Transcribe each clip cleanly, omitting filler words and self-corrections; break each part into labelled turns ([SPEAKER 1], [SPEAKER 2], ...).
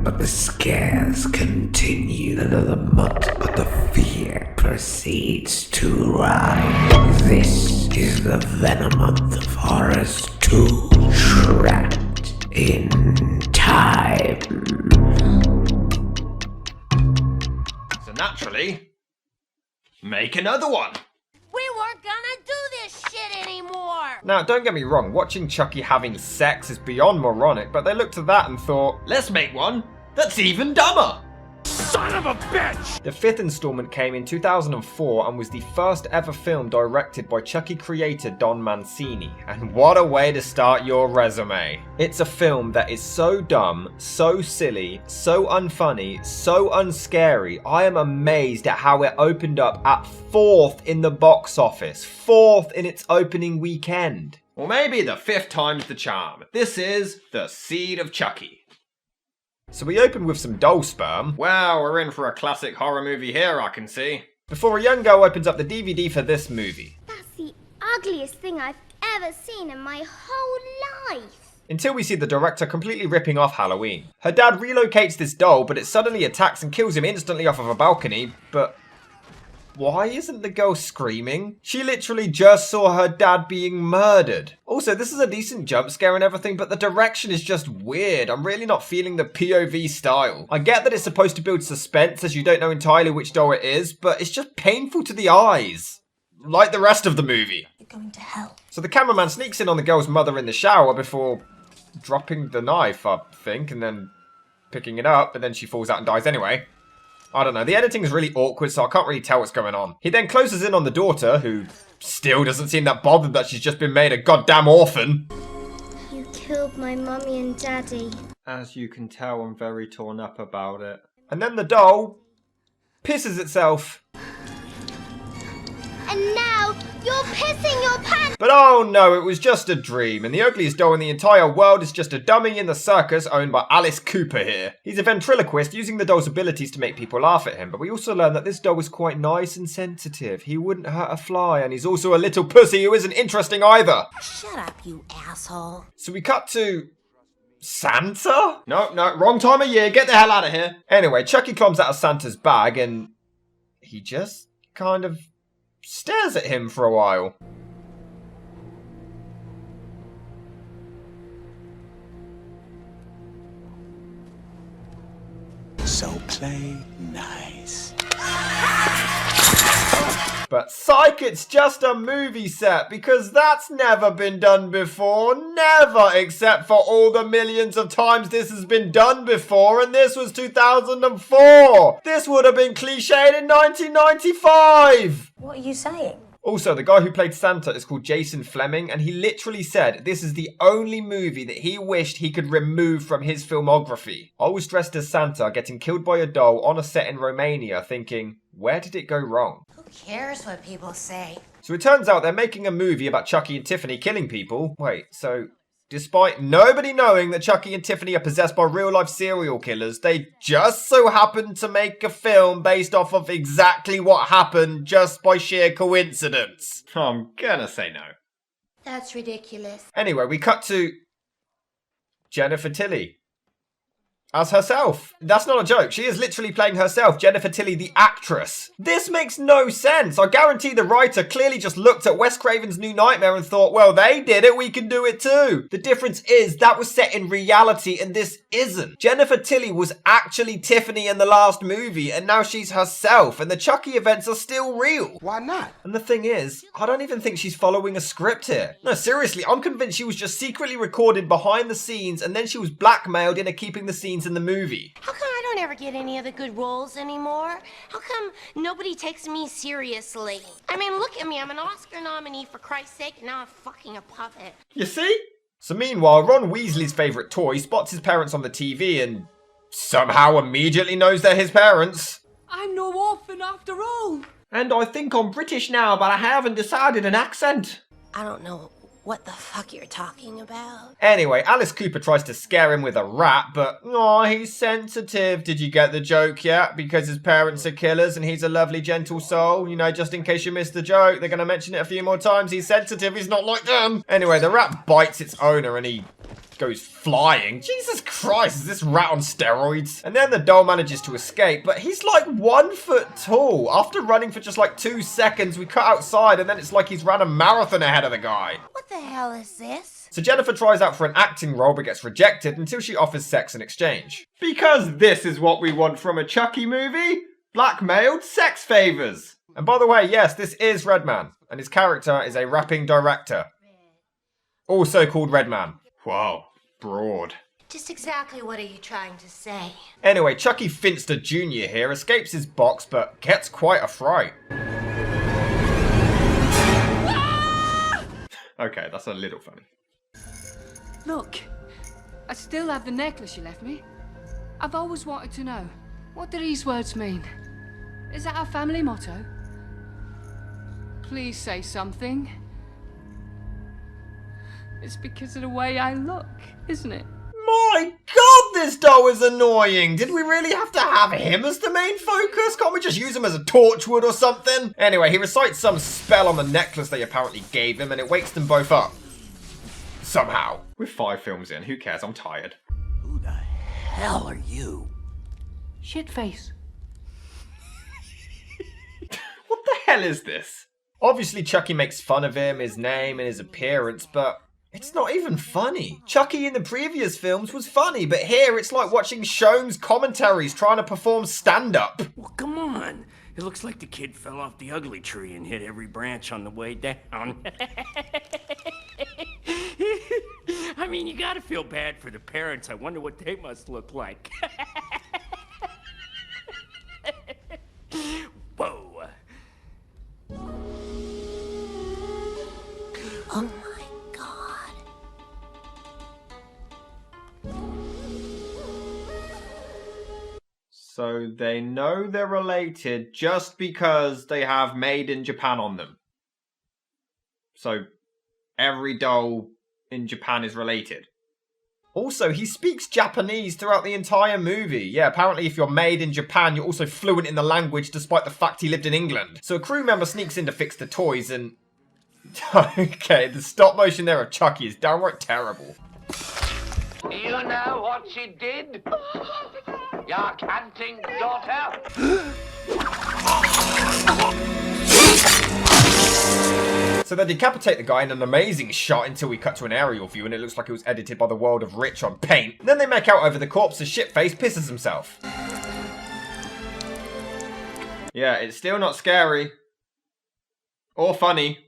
[SPEAKER 1] But the scares continue. The mud, but the fear proceeds to rise. This is the Venom of Horrors 2, trapped in time.
[SPEAKER 2] So naturally, make another one.
[SPEAKER 3] We weren't gonna do this shit anymore!
[SPEAKER 2] Now, don't get me wrong, watching Chucky having sex is beyond moronic, but they looked at that and thought, let's make one that's even dumber! Son of a bitch! The fifth installment came in 2004 and was the first ever film directed by Chucky creator Don Mancini. And what a way to start your resume. It's a film that is so dumb, so silly, so unfunny, so unscary. I am amazed at how it opened up at 4th in the box office. 4th in its opening weekend. Or maybe the 5th time's the charm. This is The Seed of Chucky. So we open with some doll sperm. Wow, we're in for a classic horror movie here, I can see. Before a young girl opens up the DVD for this movie.
[SPEAKER 4] That's the ugliest thing I've ever seen in my whole life.
[SPEAKER 2] Until we see the director completely ripping off Halloween. Her dad relocates this doll, but it suddenly attacks and kills him instantly off of a balcony, but why isn't the girl screaming? She literally just saw her dad being murdered. Also, this is a decent jump scare and everything, but the direction is just weird. I'm really not feeling the POV style. I get that it's supposed to build suspense as you don't know entirely which doll it is, but it's just painful to the eyes. Like the rest of the movie.
[SPEAKER 3] You're going to hell.
[SPEAKER 2] So the cameraman sneaks in on the girl's mother in the shower before dropping the knife, I think, and then picking it up, and then she falls out and dies anyway. I don't know, the editing is really awkward, so I can't really tell what's going on. He then closes in on the daughter, who still doesn't seem that bothered that she's just been made a goddamn orphan.
[SPEAKER 4] You killed my mummy and daddy.
[SPEAKER 2] As you can tell, I'm very torn up about it. And then the doll pisses itself.
[SPEAKER 4] And now you're pissing your pants!
[SPEAKER 2] But oh no, it was just a dream, and the ugliest doll in the entire world is just a dummy in the circus owned by Alice Cooper here. He's a ventriloquist using the doll's abilities to make people laugh at him, but we also learn that this doll is quite nice and sensitive. He wouldn't hurt a fly, and he's also a little pussy who isn't interesting either.
[SPEAKER 3] Shut up, you asshole.
[SPEAKER 2] So we cut to Santa? No, wrong time of year, get the hell out of here. Anyway, Chucky climbs out of Santa's bag, and he just kind of stares at him for a while.
[SPEAKER 5] So play nice.
[SPEAKER 2] But psych, it's just a movie set, because that's never been done before. Never, except for all the millions of times this has been done before, and this was 2004. This would have been cliched in 1995.
[SPEAKER 3] What are you saying?
[SPEAKER 2] Also, the guy who played Santa is called Jason Fleming, and he literally said this is the only movie that he wished he could remove from his filmography. I was dressed as Santa, getting killed by a doll on a set in Romania, thinking, where did it go wrong?
[SPEAKER 3] Who cares what people say?
[SPEAKER 2] So it turns out they're making a movie about Chucky and Tiffany killing people. Wait, so despite nobody knowing that Chucky and Tiffany are possessed by real-life serial killers, they just so happen to make a film based off of exactly what happened just by sheer coincidence. I'm gonna say no.
[SPEAKER 3] That's ridiculous.
[SPEAKER 2] Anyway, we cut to Jennifer Tilly as herself. That's not a joke. She is literally playing herself, Jennifer Tilly, the actress. This makes no sense. I guarantee the writer clearly just looked at Wes Craven's New Nightmare and thought, well, they did it, we can do it too. The difference is that was set in reality and this isn't. Jennifer Tilly was actually Tiffany in the last movie, and now she's herself, and the Chucky events are still real.
[SPEAKER 5] Why not?
[SPEAKER 2] And the thing is, I don't even think she's following a script here. No, seriously, I'm convinced she was just secretly recorded behind the scenes and then she was blackmailed into keeping the scenes in the movie.
[SPEAKER 3] How come I don't ever get any of the good roles anymore? How come nobody takes me seriously? I mean, look at me, I'm an Oscar nominee for Christ's sake, and now I'm fucking a puppet.
[SPEAKER 2] You see? So meanwhile, Ron Weasley's favourite toy spots his parents on the TV and somehow immediately knows they're his parents.
[SPEAKER 6] I'm no orphan after all.
[SPEAKER 2] And I think I'm British now, but I haven't decided an accent.
[SPEAKER 3] I don't know what the fuck you're talking about.
[SPEAKER 2] Anyway, Alice Cooper tries to scare him with a rat, but oh, he's sensitive. Did you get the joke yet? Because his parents are killers and he's a lovely, gentle soul. You know, just in case you missed the joke, they're going to mention it a few more times. He's sensitive, he's not like them. Anyway, the rat bites its owner and he goes flying. Jesus Christ, is this rat on steroids? And then the doll manages to escape, but he's like 1 foot tall. After running for just like 2 seconds, we cut outside, and then it's like he's ran a marathon ahead of the guy.
[SPEAKER 3] What the hell is this?
[SPEAKER 2] So Jennifer tries out for an acting role but gets rejected until she offers sex in exchange. Because this is what we want from a Chucky movie. Blackmailed sex favors. And by the way, yes, this is Redman, and his character is a rapping director. Also called Redman. Wow, broad.
[SPEAKER 3] Just exactly what are you trying to say?
[SPEAKER 2] Anyway, Chucky Finster Jr. here escapes his box but gets quite a fright. Okay, that's a little funny.
[SPEAKER 6] Look, I still have the necklace you left me. I've always wanted to know, what do these words mean? Is that our family motto? Please say something. It's because of the way I look, isn't it?
[SPEAKER 2] My God, this doll is annoying. Did we really have to have him as the main focus? Can't we just use him as a torchwood or something? Anyway, he recites some spell on the necklace they apparently gave him, and it wakes them both up. Somehow. We're 5 films in. Who cares? I'm tired.
[SPEAKER 5] Who the hell are you?
[SPEAKER 6] Shitface.
[SPEAKER 2] What the hell is this? Obviously, Chucky makes fun of him, his name, and his appearance, but it's not even funny. Chucky in the previous films was funny, but here it's like watching Shone's commentaries trying to perform stand-up.
[SPEAKER 7] Well, come on. It looks like the kid fell off the ugly tree and hit every branch on the way down. I mean, you gotta feel bad for the parents. I wonder what they must look like. Whoa.
[SPEAKER 3] Oh my God.
[SPEAKER 2] So they know they're related just because they have Made in Japan on them. So every doll in Japan is related. Also, he speaks Japanese throughout the entire movie. Yeah, apparently if you're made in Japan, you're also fluent in the language despite the fact he lived in England. So a crew member sneaks in to fix the toys and... Okay, the stop motion there of Chucky is downright terrible.
[SPEAKER 8] You know what she did? Your canting daughter?
[SPEAKER 2] So they decapitate the guy in an amazing shot until we cut to an aerial view and it looks like it was edited by the world of Rich on paint. Then they make out over the corpse as Shitface pisses himself. Yeah, it's still not scary. Or funny.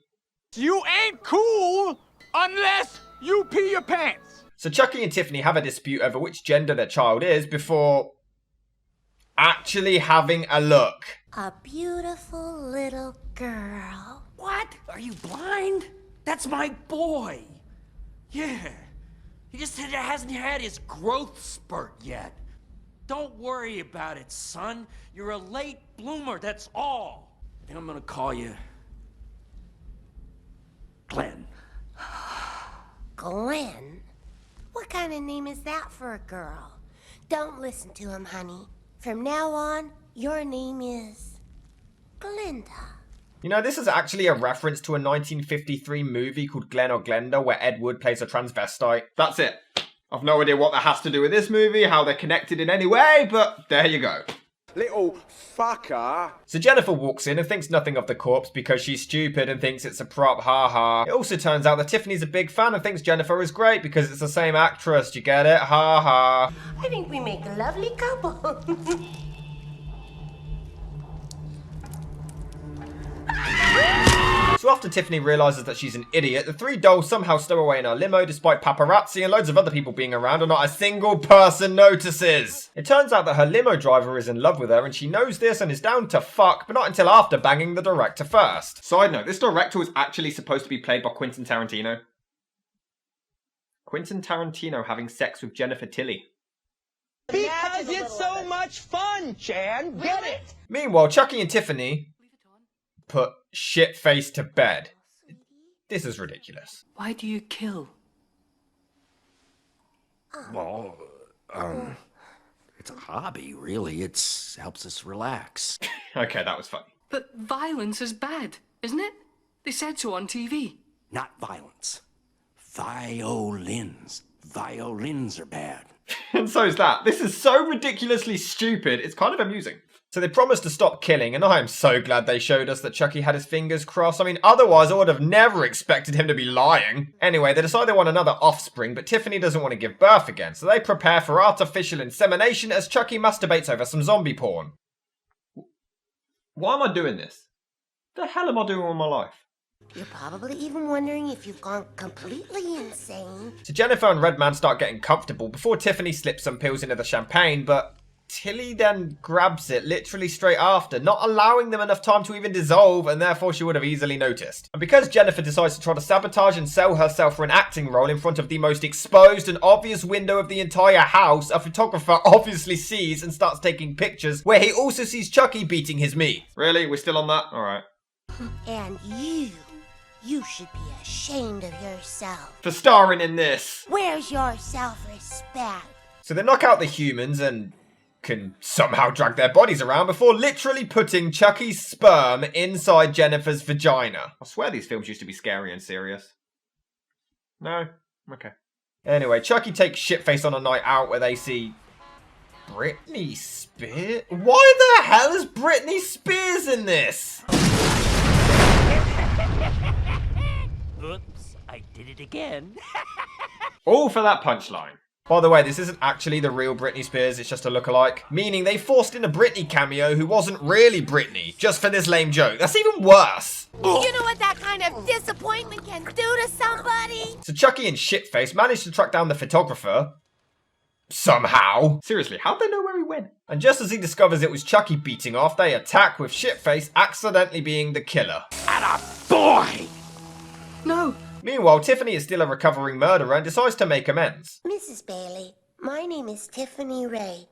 [SPEAKER 9] You ain't cool unless you pee your pants.
[SPEAKER 2] So Chucky and Tiffany have a dispute over which gender their child is before actually having a look.
[SPEAKER 3] A beautiful little girl.
[SPEAKER 7] What? Are you blind? That's my boy. Yeah. He just hasn't had his growth spurt yet. Don't worry about it, son. You're a late bloomer, that's all. I think I'm gonna call you Glenn.
[SPEAKER 3] Glenn? What kind of name is that for a girl? Don't listen to him, honey. From now on, your name is Glinda.
[SPEAKER 2] You know, this is actually a reference to a 1953 movie called Glenn or Glenda where Ed Wood plays a transvestite. That's it. I've no idea what that has to do with this movie, how they're connected in any way, but there you go.
[SPEAKER 9] Little fucker.
[SPEAKER 2] So Jennifer walks in and thinks nothing of the corpse because she's stupid and thinks it's a prop, haha. It also turns out that Tiffany's a big fan and thinks Jennifer is great because it's the same actress, you get it? Haha.
[SPEAKER 3] I think we make a lovely couple.
[SPEAKER 2] So after Tiffany realizes that she's an idiot, the 3 dolls somehow stow away in her limo despite paparazzi and loads of other people being around and not a single person notices. It turns out that her limo driver is in love with her and she knows this and is down to fuck, but not until after banging the director first. Side note, this director was actually supposed to be played by Quentin Tarantino. Quentin Tarantino having sex with Jennifer Tilly.
[SPEAKER 9] Because it's so much fun, Chan. Get it?
[SPEAKER 2] Meanwhile, Chucky and Tiffany put Shitface to bed. This is ridiculous.
[SPEAKER 6] Why do you kill?
[SPEAKER 7] Well, it's a hobby, really. It helps us relax.
[SPEAKER 2] Okay, that was funny.
[SPEAKER 6] But violence is bad, isn't it? They said so on TV.
[SPEAKER 7] Not violence.
[SPEAKER 5] Violins. Violins are bad.
[SPEAKER 2] And so's that. This is so ridiculously stupid, it's kind of amusing. So they promised to stop killing, and I am so glad they showed us that Chucky had his fingers crossed. I mean, otherwise I would have never expected him to be lying. Anyway, they decide they want another offspring, but Tiffany doesn't want to give birth again, so they prepare for artificial insemination as Chucky masturbates over some zombie porn. Why am I doing this? What the hell am I doing with my life?
[SPEAKER 3] You're probably even wondering if you've gone completely insane.
[SPEAKER 2] So Jennifer and Redman start getting comfortable before Tiffany slips some pills into the champagne, but Tilly then grabs it literally straight after, not allowing them enough time to even dissolve, and therefore she would have easily noticed. And because Jennifer decides to try to sabotage and sell herself for an acting role in front of the most exposed and obvious window of the entire house, a photographer obviously sees and starts taking pictures, where he also sees Chucky beating his meat. Really? We're still on that? Alright.
[SPEAKER 3] And you should be ashamed of yourself.
[SPEAKER 2] For starring in this.
[SPEAKER 3] Where's your self-respect?
[SPEAKER 2] So they knock out the humans and can somehow drag their bodies around before literally putting Chucky's sperm inside Jennifer's vagina. I swear these films used to be scary and serious. No? Okay. Anyway, Chucky takes Shitface on a night out where they see Britney Spears? Why the hell is Britney Spears in this?
[SPEAKER 5] Oops, I did it again.
[SPEAKER 2] All for that punchline. By the way, this isn't actually the real Britney Spears, it's just a lookalike. Meaning they forced in a Britney cameo who wasn't really Britney, just for this lame joke. That's even worse.
[SPEAKER 3] You know what that kind of disappointment can do to somebody?
[SPEAKER 2] So Chucky and Shitface managed to track down the photographer. Somehow. Seriously, how'd they know where he went? And just as he discovers it was Chucky beating off, they attack with Shitface accidentally being the killer.
[SPEAKER 5] Boy!
[SPEAKER 6] No.
[SPEAKER 2] Meanwhile, Tiffany is still a recovering murderer and decides to make amends.
[SPEAKER 3] Mrs. Bailey, my name is Tiffany Ray.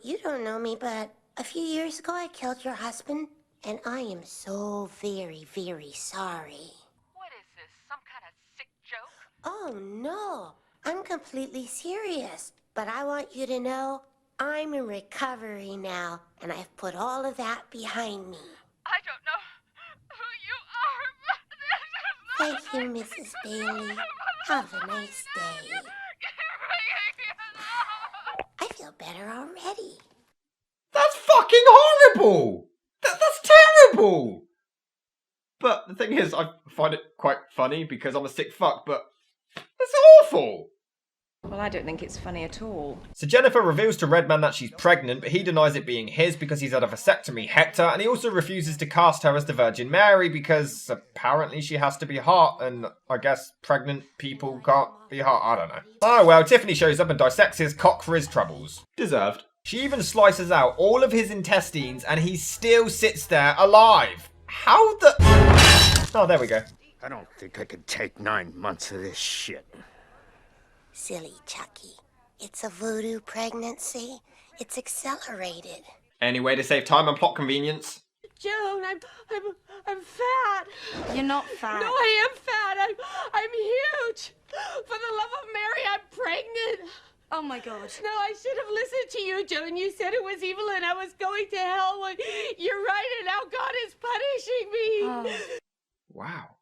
[SPEAKER 3] You don't know me, but a few years ago I killed your husband, and I am so very, very sorry.
[SPEAKER 10] What is this, some kind of sick joke?
[SPEAKER 3] Oh, no. I'm completely serious. But I want you to know I'm in recovery now, and I've put all of that behind me.
[SPEAKER 10] I don't know who you are, but
[SPEAKER 3] Thank you, Mrs. Bailey. Have a nice day. I feel better already.
[SPEAKER 2] That's fucking horrible! That's terrible! But the thing is, I find it quite funny because I'm a sick fuck, but that's awful!
[SPEAKER 11] Well, I don't think it's funny at all.
[SPEAKER 2] So Jennifer reveals to Redman that she's pregnant, but he denies it being his because he's had a vasectomy Hector, and he also refuses to cast her as the Virgin Mary because apparently she has to be hot, and I guess pregnant people can't be hot, I don't know. Oh well, Tiffany shows up and dissects his cock for his troubles. Deserved. She even slices out all of his intestines, and he still sits there alive. How the... Oh, there we go.
[SPEAKER 5] I don't think I could take 9 months of this shit.
[SPEAKER 3] Silly Chucky. It's a voodoo pregnancy. It's accelerated.
[SPEAKER 2] Any way to save time and plot convenience?
[SPEAKER 12] Joan, I'm fat.
[SPEAKER 11] You're not fat.
[SPEAKER 12] No, I am fat. I'm huge. For the love of Mary, I'm pregnant.
[SPEAKER 11] Oh my God.
[SPEAKER 12] No, I should have listened to you, Joan. You said it was evil and I was going to hell. Well, you're right, and now God is punishing me.
[SPEAKER 11] Oh.
[SPEAKER 2] Wow.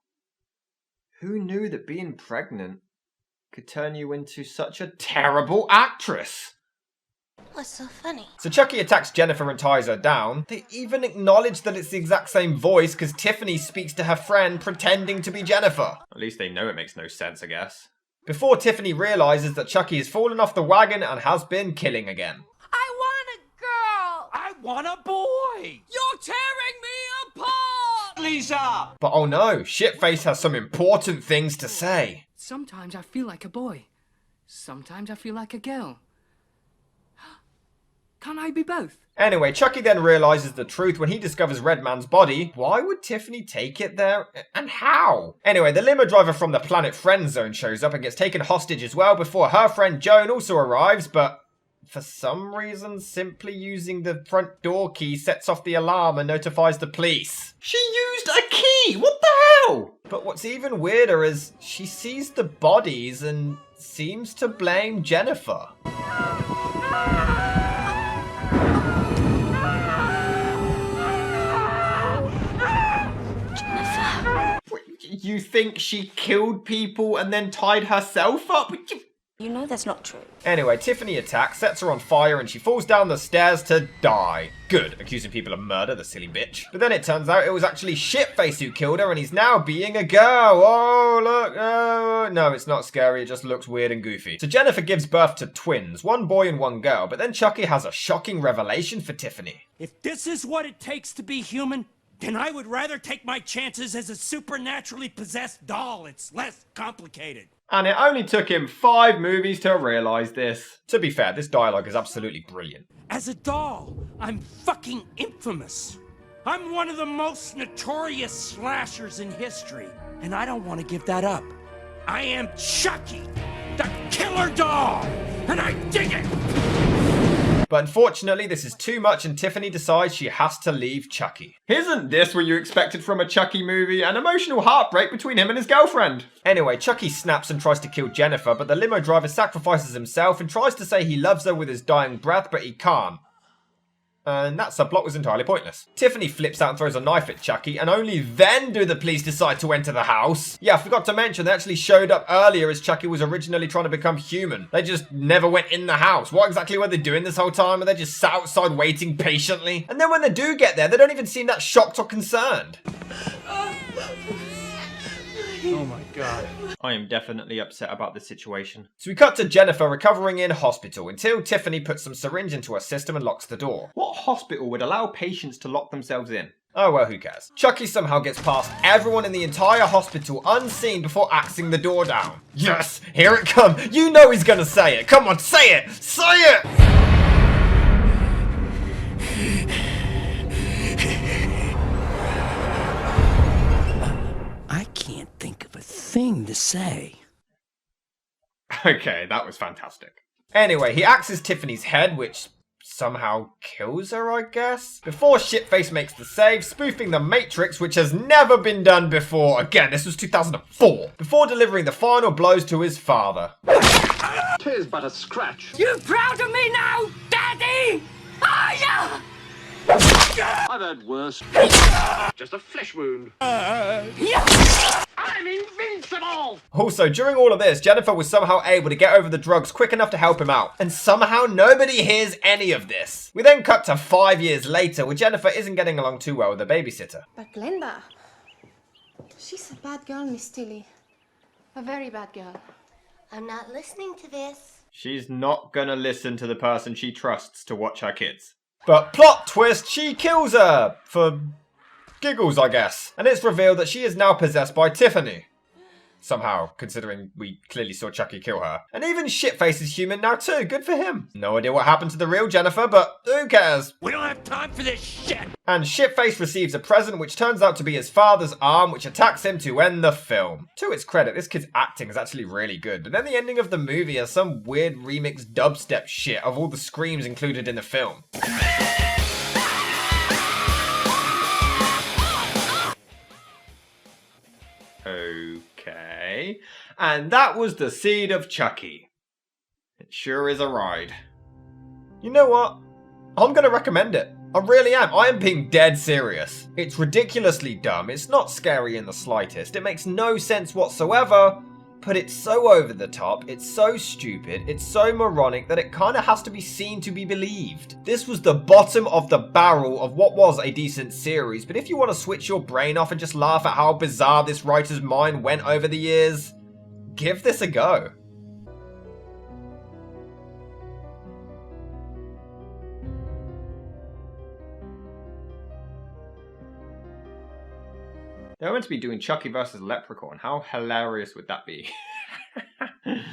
[SPEAKER 2] Who knew that being pregnant could turn you into such a terrible actress?
[SPEAKER 3] What's so funny?
[SPEAKER 2] So Chucky attacks Jennifer and ties her down. They even acknowledge that it's the exact same voice because Tiffany speaks to her friend pretending to be Jennifer. At least they know it makes no sense, I guess. Before Tiffany realizes that Chucky has fallen off the wagon and has been killing again.
[SPEAKER 12] I want a girl.
[SPEAKER 7] I want a boy.
[SPEAKER 12] You're tearing me apart.
[SPEAKER 7] Lisa!
[SPEAKER 2] But oh no, Shitface has some important things to say.
[SPEAKER 6] Sometimes I feel like a boy. Sometimes I feel like a girl. Can't I be both?
[SPEAKER 2] Anyway, Chucky then realizes the truth when he discovers Redman's body. Why would Tiffany take it there? And how? Anyway, the limo driver from the Planet Friend Zone shows up and gets taken hostage as well before her friend Joan also arrives, but for some reason, simply using the front door key sets off the alarm and notifies the police. She used a key! What the hell? But what's even weirder is she sees the bodies and seems to blame Jennifer. you think she killed people and then tied herself up?
[SPEAKER 11] You know that's not true.
[SPEAKER 2] Anyway, Tiffany attacks, sets her on fire, and she falls down the stairs to die. Good, accusing people of murder, the silly bitch. But then it turns out it was actually Shitface who killed her, and he's now being a girl. Oh, look. Oh. No, it's not scary. It just looks weird and goofy. So Jennifer gives birth to twins, one boy and one girl. But then Chucky has a shocking revelation for Tiffany.
[SPEAKER 7] If this is what it takes to be human, then I would rather take my chances as a supernaturally possessed doll. It's less complicated.
[SPEAKER 2] And it only took him 5 movies to realise this. To be fair, this dialogue is absolutely brilliant.
[SPEAKER 7] As a doll, I'm fucking infamous. I'm one of the most notorious slashers in history, and I don't want to give that up. I am Chucky, the killer doll, and I dig it!
[SPEAKER 2] But unfortunately, this is too much and Tiffany decides she has to leave Chucky. Isn't this what you expected from a Chucky movie? An emotional heartbreak between him and his girlfriend. Anyway, Chucky snaps and tries to kill Jennifer, but the limo driver sacrifices himself and tries to say he loves her with his dying breath, but he can't. And that subplot was entirely pointless. Tiffany flips out and throws a knife at Chucky, and only then do the police decide to enter the house. Yeah, I forgot to mention, they actually showed up earlier as Chucky was originally trying to become human. They just never went in the house. What exactly were they doing this whole time? Were they just sat outside waiting patiently? And then when they do get there, they don't even seem that shocked or concerned. Oh my god. I am definitely upset about this situation. So we cut to Jennifer recovering in hospital until Tiffany puts some syringe into her system and locks the door. What hospital would allow patients to lock themselves in? Oh well, who cares? Chucky somehow gets past everyone in the entire hospital unseen before axing the door down. Yes, here it comes. You know he's gonna say it. Come on, say it. Say it!
[SPEAKER 7] I can't think of a thing to say.
[SPEAKER 2] Okay, that was fantastic. Anyway, he axes Tiffany's head, which somehow kills her, I guess? Before Shitface makes the save, spoofing the Matrix, which has never been done before. Again, this was 2004. Before delivering the final blows to his father.
[SPEAKER 8] 'Tis but a scratch.
[SPEAKER 12] You proud of me now, Daddy? Are ya?
[SPEAKER 8] I've had worse. Just a flesh wound. I'm invincible!
[SPEAKER 2] Also, during all of this, Jennifer was somehow able to get over the drugs quick enough to help him out. And somehow nobody hears any of this. We then cut to 5 years later, where Jennifer isn't getting along too well with the babysitter.
[SPEAKER 13] But Glenda, she's a bad girl, Miss Tilly. A very bad girl.
[SPEAKER 3] I'm not listening to this.
[SPEAKER 2] She's not gonna listen to the person she trusts to watch her kids. But plot twist, she kills her! For giggles, I guess. And it's revealed that she is now possessed by Tiffany. Somehow, considering we clearly saw Chucky kill her. And even Shitface is human now too, good for him. No idea what happened to the real Jennifer, but who cares?
[SPEAKER 7] We don't have time for this shit!
[SPEAKER 2] And Shitface receives a present which turns out to be his father's arm, which attacks him to end the film. To its credit, this kid's acting is actually really good. But then the ending of the movie has some weird remixed dubstep shit of all the screams included in the film. Okay. And that was the seed of Chucky. It sure is a ride. You know what? I'm gonna recommend it. I really am. I am being dead serious. It's ridiculously dumb. It's not scary in the slightest. It makes no sense whatsoever. But it's so over the top, it's so stupid, it's so moronic that it kind of has to be seen to be believed. This was the bottom of the barrel of what was a decent series, but if you want to switch your brain off and just laugh at how bizarre this writer's mind went over the years, give this a go. They're meant to be doing Chucky versus Leprechaun. How hilarious would that be?